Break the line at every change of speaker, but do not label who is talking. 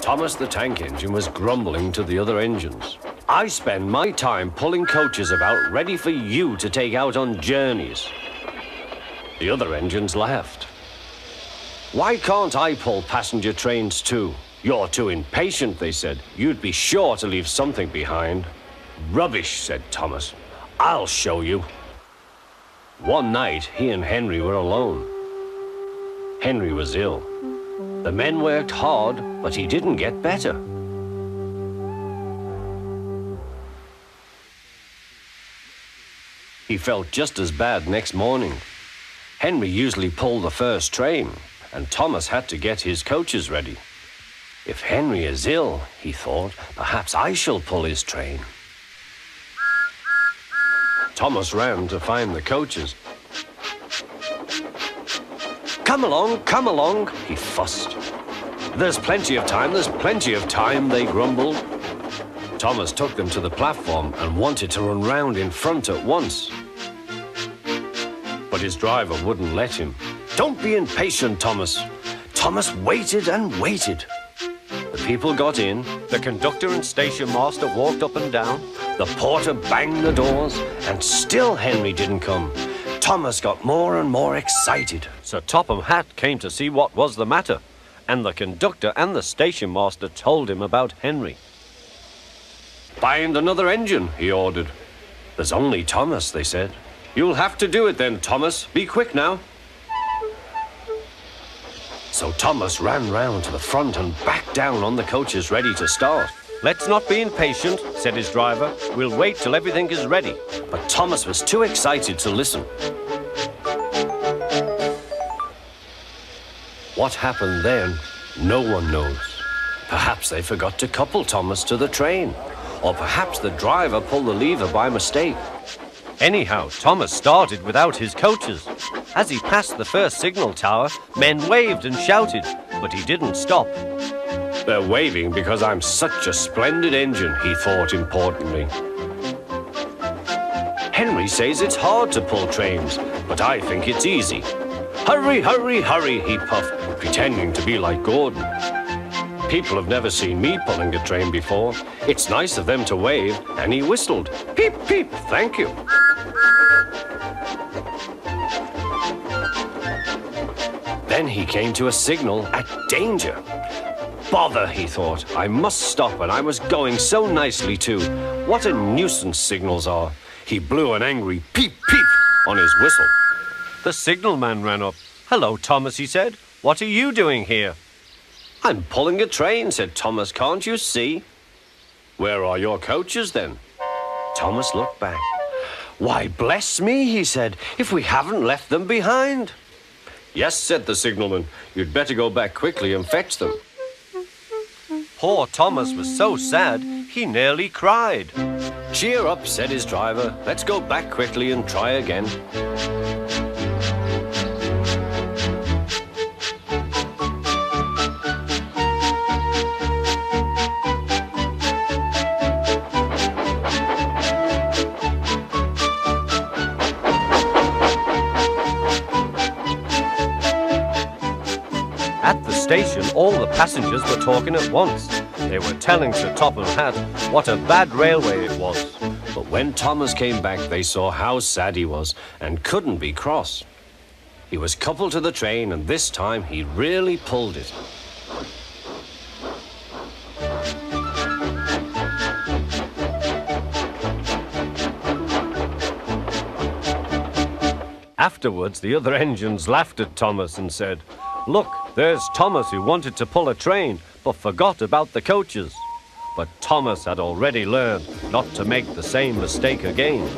Thomas the Tank Engine was grumbling to the other engines. I spend my time pulling coaches about ready for you to take out on journeys. The other engines laughed. Why can't I pull passenger trains too? You're too impatient, they said. You'd be sure to leave something behind. Rubbish, said Thomas. I'll show you. One night, he and Henry were alone. Henry was ill. The men worked hard, but he didn't get better. He felt just as bad next morning. Henry usually pulled the first train, and Thomas had to get his coaches ready. If Henry is ill, he thought, perhaps I shall pull his train. Thomas ran to find the coaches. Come along, he fussed. There's plenty of time, they grumbled. Thomas took them to the platform and wanted to run round in front at once. But his driver wouldn't let him. Don't be impatient, Thomas. Thomas waited and waited. The people got in, the conductor and station master walked up and down, the porter banged the doors, and still Henry didn't come. Thomas got more and more excited. Sir Topham Hatt came to see what was the matter, and the conductor and the station master told him about Henry. Find another engine, he ordered. There's only Thomas, they said. You'll have to do it then, Thomas. Be quick now. So Thomas ran round to the front and back down on the coaches ready to start. Let's not be impatient, said his driver. We'll wait till everything is ready. But Thomas was too excited to listen. What happened then, no one knows. Perhaps they forgot to couple Thomas to the train, or perhaps the driver pulled the lever by mistake. Anyhow, Thomas started without his coaches. As he passed the first signal tower, men waved and shouted, but he didn't stop. They're waving because I'm such a splendid engine, he thought importantly. Henry says it's hard to pull trains, but I think it's easy. Hurry, hurry, hurry, he puffed, pretending to be like Gordon. People have never seen me pulling a train before. It's nice of them to wave, and he whistled. Peep, peep, thank you. Then he came to a signal at danger. Bother, he thought. I must stop, and I was going so nicely too. What a nuisance signals are. He blew an angry peep, peep on his whistle. The signalman ran up. Hello, Thomas, he said. What are you doing here? I'm pulling a train, said Thomas. Can't you see? Where are your coaches, then? Thomas looked back. Why, bless me, he said, if we haven't left them behind. Yes, said the signalman. You'd better go back quickly and fetch them. Poor Thomas was so sad, he nearly cried. Cheer up, said his driver. Let's go back quickly and try again. At the station, all the passengers were talking at once. They were telling Sir Topham Hatt what a bad railway it was. But when Thomas came back, they saw how sad he was and couldn't be cross. He was coupled to the train, and this time he really pulled it. Afterwards, the other engines laughed at Thomas and said, Look, there's Thomas who wanted to pull a train, but forgot about the coaches. But Thomas had already learned not to make the same mistake again.